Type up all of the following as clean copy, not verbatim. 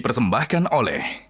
dipersembahkan oleh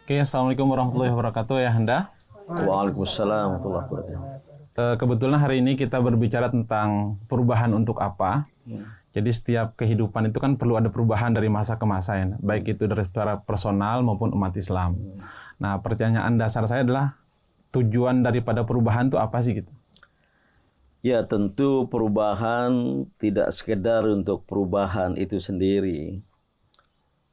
Oke, Assalamualaikum warahmatullahi wabarakatuh ya Handa. Waalaikumsalam warahmatullahi wabarakatuh. Kebetulan hari ini kita berbicara tentang perubahan untuk apa. Jadi setiap kehidupan itu kan perlu ada perubahan dari masa ke masa ya, baik itu dari secara personal maupun umat Islam. Nah, pertanyaan dasar saya adalah tujuan daripada perubahan itu apa sih gitu? Ya, tentu perubahan tidak sekedar untuk perubahan itu sendiri.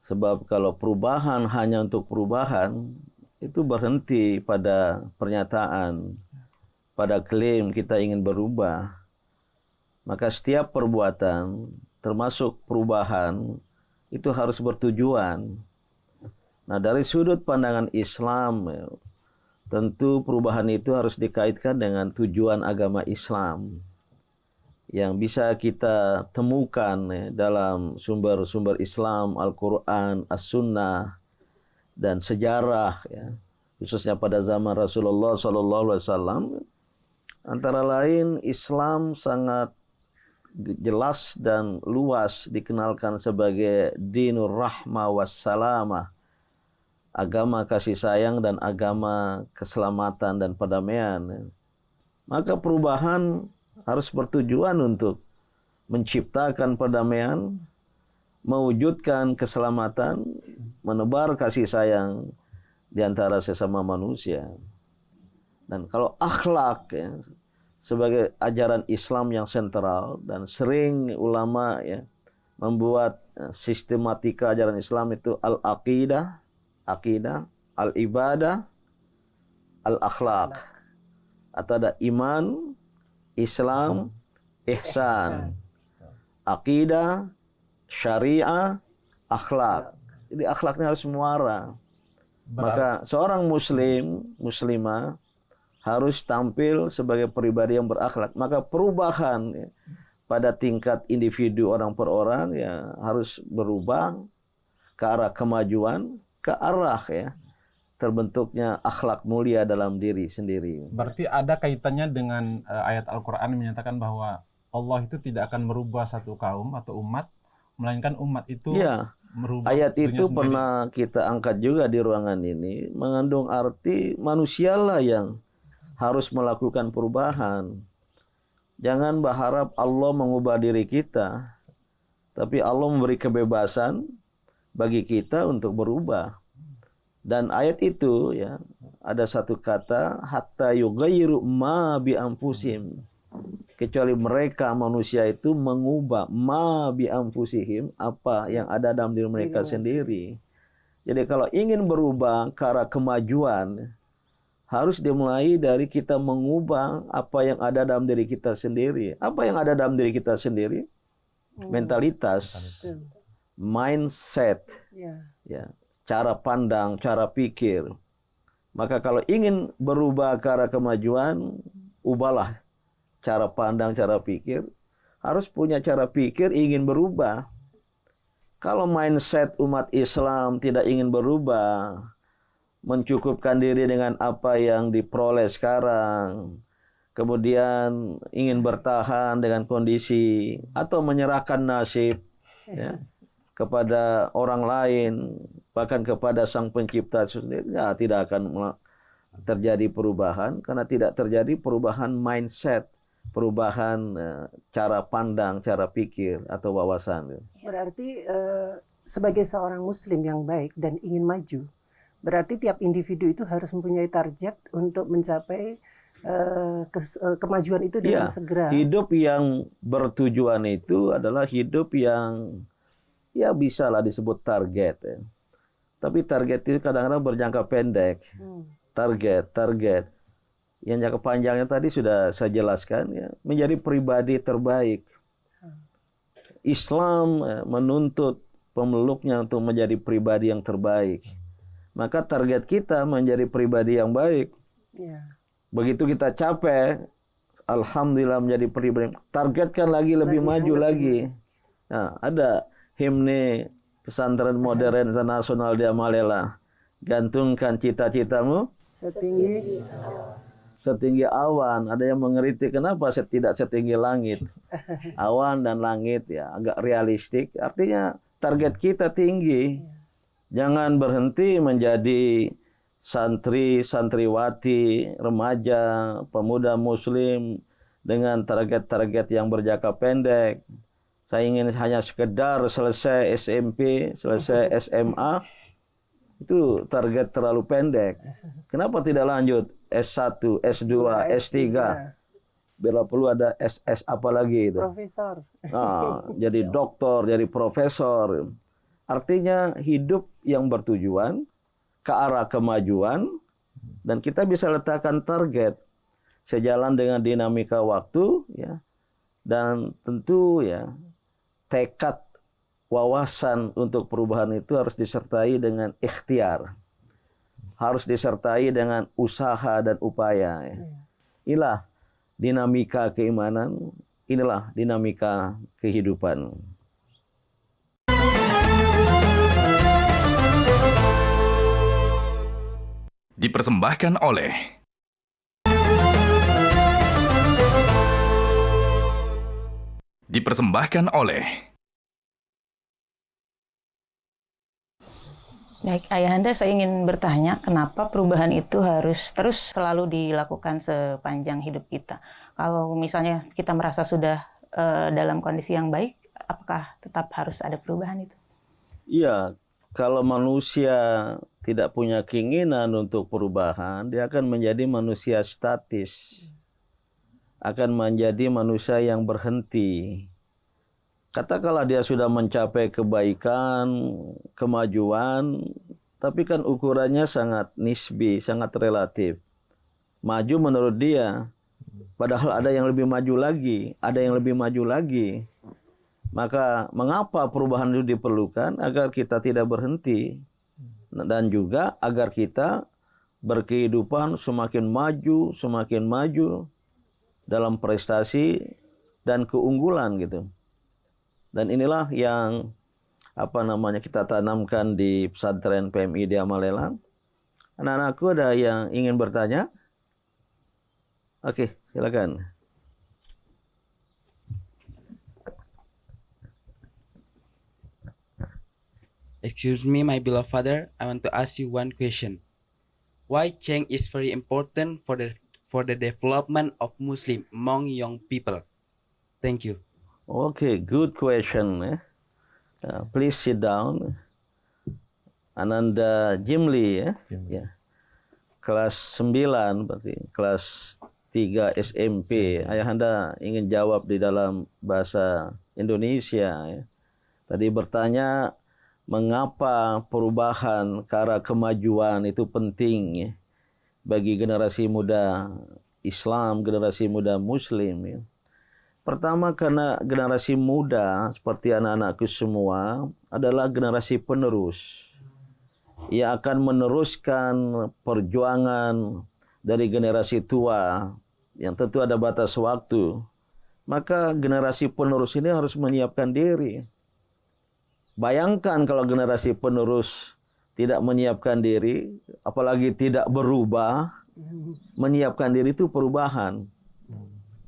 Sebab kalau perubahan hanya untuk perubahan, itu berhenti pada pernyataan, pada klaim kita ingin berubah. Maka setiap perbuatan, termasuk perubahan, itu harus bertujuan. Nah, dari sudut pandangan Islam, tentu perubahan itu harus dikaitkan dengan tujuan agama Islam yang bisa kita temukan dalam sumber-sumber Islam, Al-Quran, As-Sunnah, dan sejarah, ya, khususnya pada zaman Rasulullah SAW. Antara lain, Islam sangat jelas dan luas dikenalkan sebagai dinur rahmah wassalamah, agama kasih sayang dan agama keselamatan dan perdamaian. Maka perubahan harus bertujuan untuk menciptakan perdamaian, mewujudkan keselamatan, menebar kasih sayang di antara sesama manusia. Dan kalau akhlak, ya, sebagai ajaran Islam yang sentral, dan sering ulama membuat sistematika ajaran Islam itu al-aqidah, al-ibadah, al-akhlaq, atau ada iman, Islam, ihsan, akidah, syariah, akhlak. Jadi akhlaknya harus muara. Maka seorang muslimah harus tampil sebagai pribadi yang berakhlak. Maka perubahan pada tingkat individu orang per orang harus berubah ke arah kemajuan, ke arah terbentuknya akhlak mulia dalam diri sendiri. Berarti ada kaitannya dengan ayat Al-Quran yang menyatakan bahwa Allah itu tidak akan merubah satu kaum atau umat, melainkan umat itu merubah. Ayat itu pernah kita angkat juga di ruangan ini, mengandung arti manusialah yang harus melakukan perubahan. Jangan berharap Allah mengubah diri kita, tapi Allah memberi kebebasan bagi kita untuk berubah. Dan ayat itu ada satu kata, hatta yughayyiru ma bi anfusihim, kecuali mereka manusia itu mengubah ma bi anfusihim, apa yang ada dalam diri mereka sendiri. Jadi kalau ingin berubah ke arah kemajuan, harus dimulai dari kita mengubah apa yang ada dalam diri kita sendiri. Apa yang ada dalam diri kita sendiri? Mentalitas, mindset, cara pandang, cara pikir. Maka kalau ingin berubah ke arah kemajuan, ubahlah cara pandang, cara pikir. Harus punya cara pikir ingin berubah. Kalau mindset umat Islam tidak ingin berubah, mencukupkan diri dengan apa yang diperoleh sekarang, kemudian ingin bertahan dengan kondisi, atau menyerahkan nasib kepada orang lain, bahkan kepada Sang Pencipta sendiri, tidak akan terjadi perubahan, karena tidak terjadi perubahan mindset, perubahan cara pandang, cara pikir atau wawasan. Berarti sebagai seorang muslim yang baik dan ingin maju, berarti tiap individu itu harus mempunyai target untuk mencapai kemajuan itu dengan segera. Hidup yang bertujuan itu adalah hidup yang bisalah disebut target. Tapi target itu kadang-kadang berjangka pendek. Target. Yang jangka panjangnya tadi sudah saya jelaskan, menjadi pribadi terbaik. Islam menuntut pemeluknya untuk menjadi pribadi yang terbaik. maka target kita menjadi pribadi yang baik. Ya. Begitu kita capek, alhamdulillah menjadi pribadi, targetkan lagi lebih maju lagi. Nah, ada himne pesantren modern internasional di Amalela. Gantungkan cita-citamu setinggi awan. Ada yang mengkritik kenapa tidak setinggi langit. Awan dan langit ya agak realistik. Artinya target kita tinggi. Jangan berhenti menjadi santri, santriwati, remaja, pemuda muslim dengan target-target yang berjangka pendek. Saya ingin hanya sekedar selesai SMP, selesai SMA. Itu target terlalu pendek. Kenapa tidak lanjut S1, S2, S3? Bila perlu ada SS apa lagi itu? Profesor. Nah, jadi doktor, jadi profesor. Artinya hidup yang bertujuan ke arah kemajuan, dan kita bisa letakkan target sejalan dengan dinamika waktu, ya, dan tentu ya tekad wawasan untuk perubahan itu harus disertai dengan ikhtiar, harus disertai dengan usaha dan upaya. Ya. Inilah dinamika keimanan, inilah dinamika kehidupan. Dipersembahkan oleh Baik, Ayahanda, saya ingin bertanya, kenapa perubahan itu harus terus selalu dilakukan sepanjang hidup kita? Kalau misalnya kita merasa sudah dalam kondisi yang baik, apakah tetap harus ada perubahan itu? Iya, kalau manusia tidak punya keinginan untuk perubahan, dia akan menjadi manusia statis. Akan menjadi manusia yang berhenti. Katakanlah dia sudah mencapai kebaikan, kemajuan, tapi kan ukurannya sangat nisbi, sangat relatif. Maju menurut dia, padahal ada yang lebih maju lagi, ada yang lebih maju lagi. Maka mengapa perubahan itu diperlukan? Agar kita tidak berhenti. Dan juga agar kita berkehidupan semakin maju dalam prestasi dan keunggulan gitu. Dan inilah yang kita tanamkan di pesantren PMI di Amalela. Anak-anakku ada yang ingin bertanya? Oke, silakan. Excuse me, my beloved father, I want to ask you one question. Why change is very important for the development of Muslim among young people? Thank you. Okay, good question. Please sit down. Ananda Jimli, ya. Ya. Kelas 9 berarti, kelas 3 SMP. Ayahanda ingin jawab di dalam bahasa Indonesia. Ya. Tadi bertanya, mengapa perubahan ke arah kemajuan itu penting ya, bagi generasi muda Islam, generasi muda Muslim. Ya. Pertama, karena generasi muda seperti anak-anakku semua adalah generasi penerus. Ia akan meneruskan perjuangan dari generasi tua yang tentu ada batas waktu. Maka generasi penerus ini harus menyiapkan diri. Bayangkan kalau generasi penerus tidak menyiapkan diri, apalagi tidak berubah, menyiapkan diri itu perubahan.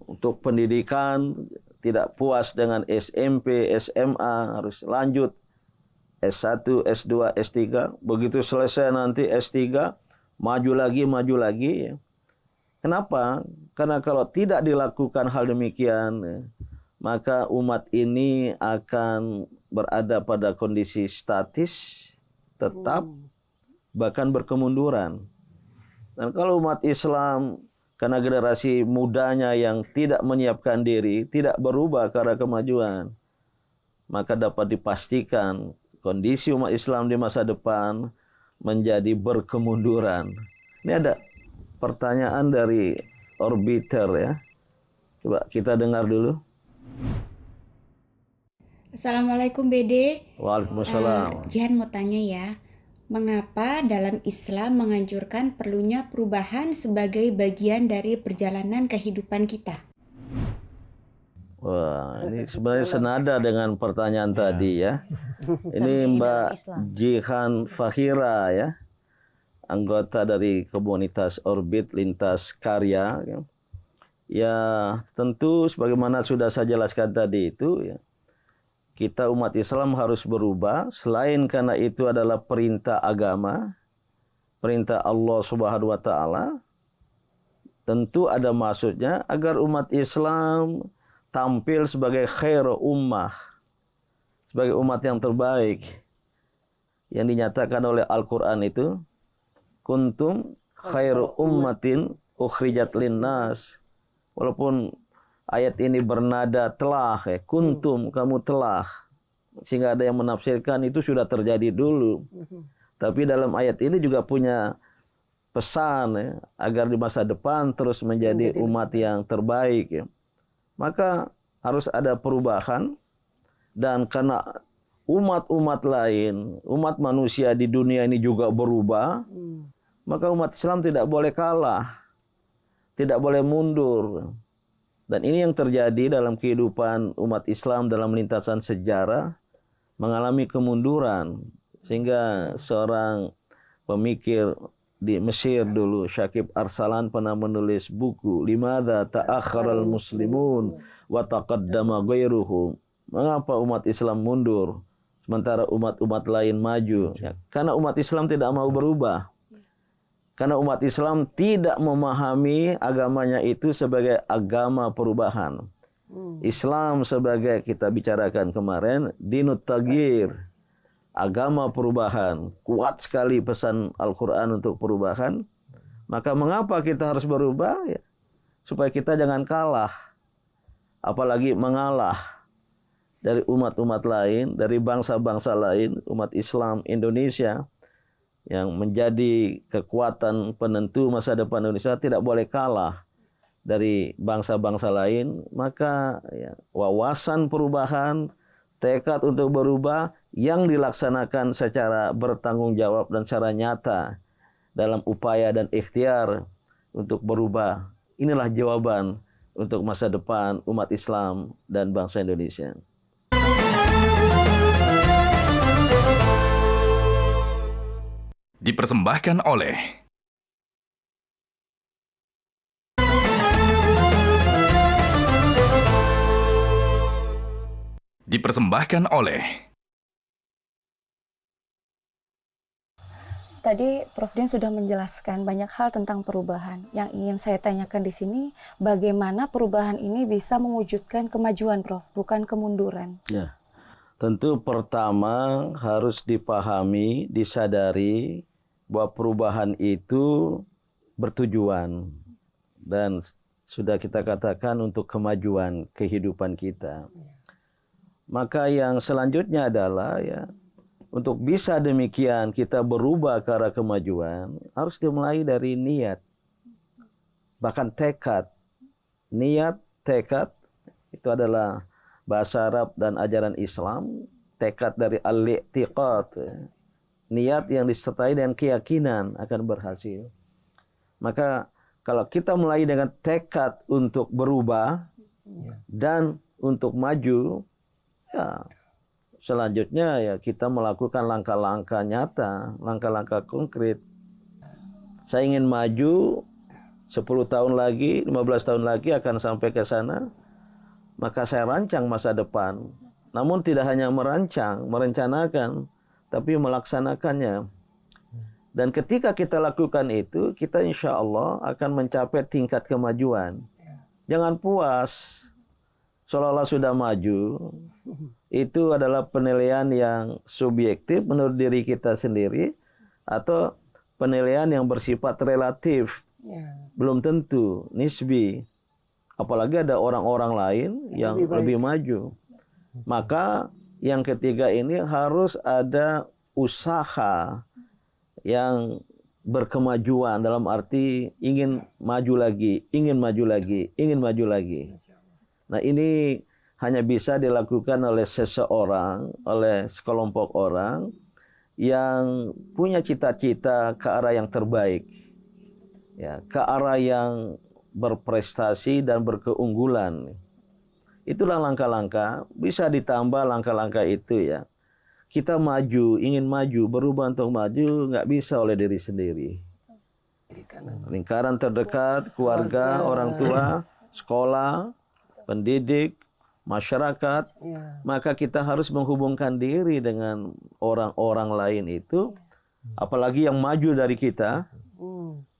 Untuk pendidikan, tidak puas dengan SMP, SMA, harus lanjut S1, S2, S3. Begitu selesai nanti S3, maju lagi. Kenapa? Karena kalau tidak dilakukan hal demikian, maka umat ini akan berada pada kondisi statis, tetap, bahkan berkemunduran. Dan kalau umat Islam, karena generasi mudanya yang tidak menyiapkan diri, tidak berubah ke arah kemajuan, maka dapat dipastikan kondisi umat Islam di masa depan menjadi berkemunduran. Ini ada pertanyaan dari orbiter ya. Coba kita dengar dulu. Assalamualaikum BD. Waalaikumsalam. Jihan mau tanya ya, Mengapa dalam Islam menganjurkan perlunya perubahan sebagai bagian dari perjalanan kehidupan kita? Wah, ini sebenarnya senada dengan pertanyaan tadi ya. Ini Dalam Mbak Islam. Jihan Fahira ya, anggota dari komunitas Orbit Lintas Karya. Ya, tentu sebagaimana sudah saya jelaskan tadi itu ya, kita umat Islam harus berubah. Selain karena itu adalah perintah agama, perintah Allah Subhanahu wa Ta'ala, tentu ada maksudnya agar umat Islam tampil sebagai khairu ummah, sebagai umat yang terbaik, yang dinyatakan oleh Al-Quran itu, kuntum khairu ummatin ukhrijat linnas. Walaupun ayat ini bernada telah, ya, kuntum, kamu telah, sehingga ada yang menafsirkan itu sudah terjadi dulu. Tapi dalam ayat ini juga punya pesan ya, agar di masa depan terus menjadi umat yang terbaik ya. Maka harus ada perubahan, dan karena umat-umat lain, umat manusia di dunia ini juga berubah, maka umat Islam tidak boleh kalah, tidak boleh mundur. Dan ini yang terjadi dalam kehidupan umat Islam dalam lintasan sejarah, mengalami kemunduran. Sehingga seorang pemikir di Mesir dulu, Syakib Arsalan, pernah menulis buku, Limadza ta'akharal muslimun wa taqaddama ghairuhum. Mengapa umat Islam mundur sementara umat-umat lain maju? Ya, karena umat Islam tidak mau berubah. Karena umat Islam tidak memahami agamanya itu sebagai agama perubahan. Islam sebagai kita bicarakan kemarin, dinut taghyir, agama perubahan. Kuat sekali pesan Al-Quran untuk perubahan. Maka mengapa kita harus berubah? Ya, supaya kita jangan kalah, apalagi mengalah dari umat-umat lain, dari bangsa-bangsa lain. Umat Islam Indonesia yang menjadi kekuatan penentu masa depan Indonesia tidak boleh kalah dari bangsa-bangsa lain. Maka ya, wawasan perubahan, tekad untuk berubah yang dilaksanakan secara bertanggung jawab dan secara nyata dalam upaya dan ikhtiar untuk berubah. Inilah jawaban untuk masa depan umat Islam dan bangsa Indonesia. Dipersembahkan oleh Tadi Prof. Dian sudah menjelaskan banyak hal tentang perubahan. Yang ingin saya tanyakan di sini, bagaimana perubahan ini bisa mewujudkan kemajuan, Prof., bukan kemunduran? Ya, tentu pertama harus dipahami, disadari bahwa perubahan itu bertujuan dan sudah kita katakan untuk kemajuan kehidupan kita. Maka yang selanjutnya adalah ya, untuk bisa demikian kita berubah ke arah kemajuan, harus dimulai dari niat. Bahkan tekad. Niat, tekad, itu adalah bahasa Arab dan ajaran Islam. Tekad dari al-i'tiqad. Niat yang disertai dengan keyakinan akan berhasil. Maka kalau kita mulai dengan tekad untuk berubah dan untuk maju, ya, selanjutnya ya kita melakukan langkah-langkah nyata, langkah-langkah konkret. Saya ingin maju 10 tahun lagi, 15 tahun lagi akan sampai ke sana. Maka saya rancang masa depan. Namun tidak hanya merancang, merencanakan, tapi melaksanakannya. Dan ketika kita lakukan itu, kita insya Allah akan mencapai tingkat kemajuan. Jangan puas seolah-olah sudah maju. Itu adalah penilaian yang subjektif menurut diri kita sendiri, atau penilaian yang bersifat relatif, belum tentu, nisbi. Apalagi ada orang-orang lain yang lebih maju. Maka yang ketiga ini harus ada usaha yang berkemajuan, dalam arti ingin maju lagi, ingin maju lagi, ingin maju lagi. Nah, ini hanya bisa dilakukan oleh seseorang, oleh sekelompok orang yang punya cita-cita ke arah yang terbaik, ya, ke arah yang berprestasi dan berkeunggulan. Itulah langkah-langkah, bisa ditambah langkah-langkah itu ya. Kita maju, ingin maju, berubah untuk maju, nggak bisa oleh diri sendiri. Lingkaran terdekat, keluarga, orang tua, sekolah, pendidik, masyarakat, maka kita harus menghubungkan diri dengan orang-orang lain itu, apalagi yang maju dari kita.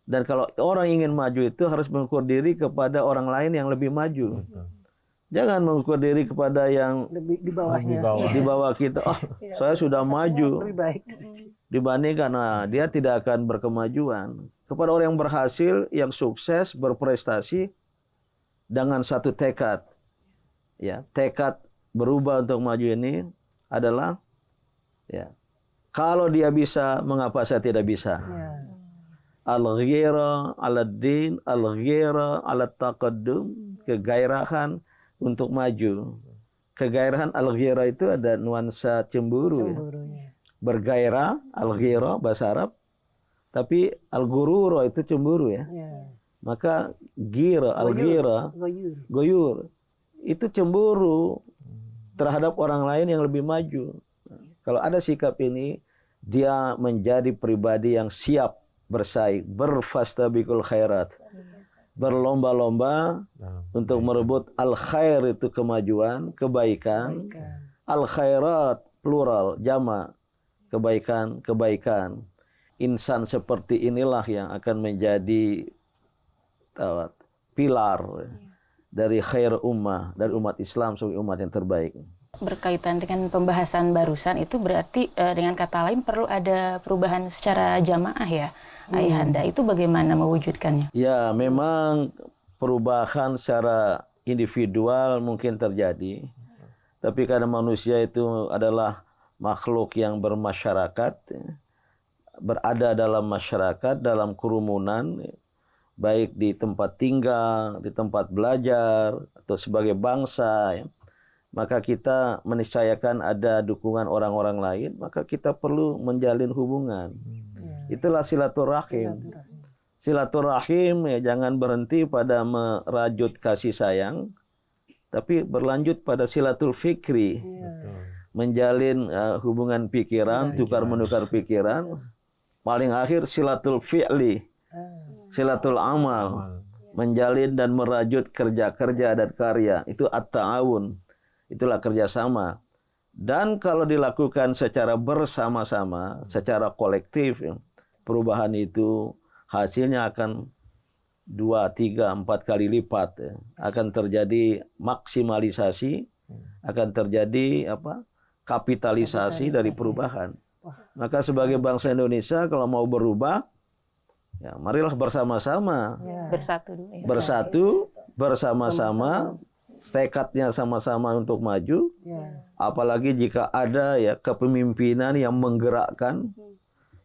Dan kalau orang ingin maju itu harus mengukur diri kepada orang lain yang lebih maju. Jangan mengukur diri kepada yang Di bawahnya. di bawah kita. Oh, saya sudah maju. Lebih baik. Dibandingkan, nah, dia tidak akan berkemajuan. Kepada orang yang berhasil, yang sukses, berprestasi, dengan satu tekad. Ya, tekad berubah untuk maju ini adalah, ya, kalau dia bisa, mengapa saya tidak bisa? Ya. Al-ghira ala-din, al-ghira ala-taqaddum, kegairahan untuk maju. Kegairahan al-ghira itu ada nuansa cemburu. Ya. Cemburunya. Bergairah, al-ghira bahasa Arab, tapi al-ghurura itu cemburu ya. Ya. Maka gira, al-ghira, Goyur. goyur, itu cemburu terhadap orang lain yang lebih maju. Kalau ada sikap ini, dia menjadi pribadi yang siap bersaing, berfastabiqul khairat, berlomba-lomba untuk merebut al-khair itu kemajuan, kebaikan, al-khairat plural, jama, kebaikan. Insan seperti inilah yang akan menjadi pilar dari khair ummah, dari umat Islam sebagai umat yang terbaik. Berkaitan dengan pembahasan barusan itu berarti dengan kata lain perlu ada perubahan secara jamaah ya, Ayahanda. Itu bagaimana mewujudkannya? Ya, memang perubahan secara individual mungkin terjadi. Tapi karena manusia itu adalah makhluk yang bermasyarakat, berada dalam masyarakat, dalam kerumunan, baik di tempat tinggal, di tempat belajar, atau sebagai bangsa, ya, maka kita meniscayakan ada dukungan orang-orang lain, maka kita perlu menjalin hubungan. Itulah silaturahim. Silaturahim ya, jangan berhenti pada merajut kasih sayang, tapi berlanjut pada silatul fikri. Menjalin hubungan pikiran, tukar-menukar pikiran. Paling akhir silatul fi'li, silatul amal, menjalin dan merajut kerja-kerja dan karya. Itu at-ta'awun, itulah kerjasama. Dan kalau dilakukan secara bersama-sama, secara kolektif, perubahan itu hasilnya akan 2, 3, 4 kali lipat. Ya. Akan terjadi maksimalisasi, akan terjadi kapitalisasi dari perubahan. Maka sebagai bangsa Indonesia kalau mau berubah, ya marilah bersama-sama. Bersatu dulu ya. Bersatu, bersama-sama, tekadnya sama-sama untuk maju. Apalagi jika ada ya kepemimpinan yang menggerakkan,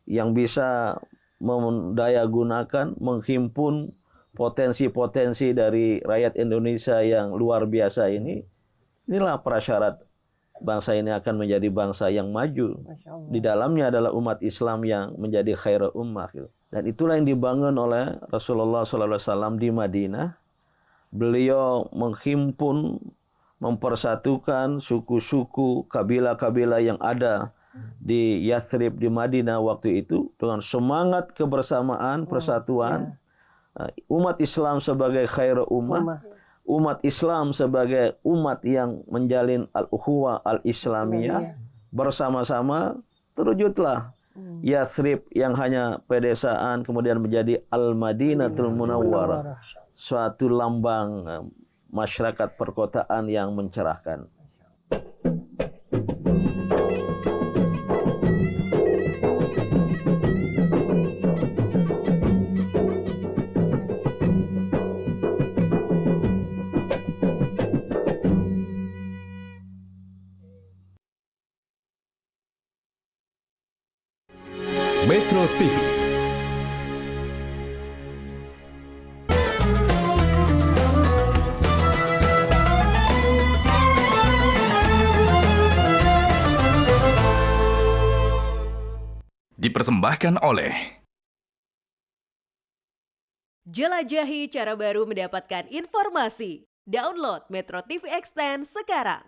yang bisa mendayagunakan, menghimpun potensi-potensi dari rakyat Indonesia yang luar biasa ini. Inilah prasyarat bangsa ini akan menjadi bangsa yang maju. Di dalamnya adalah umat Islam yang menjadi khairul ummah. Dan itulah yang dibangun oleh Rasulullah SAW di Madinah. Beliau menghimpun, mempersatukan suku-suku, kabilah-kabilah yang ada di Yathrib, di Madinah waktu itu, dengan semangat kebersamaan, persatuan. Umat Islam sebagai khairul ummah, umat Islam sebagai umat yang menjalin al-ukhuwah al-islamiyah, bersama-sama terwujudlah Yathrib yang hanya pedesaan kemudian menjadi Al-Madinatul Munawwarah, suatu lambang masyarakat perkotaan yang mencerahkan. Metro TV. Dipersembahkan oleh Jelajahi cara baru mendapatkan informasi. Download Metro TV Extend sekarang.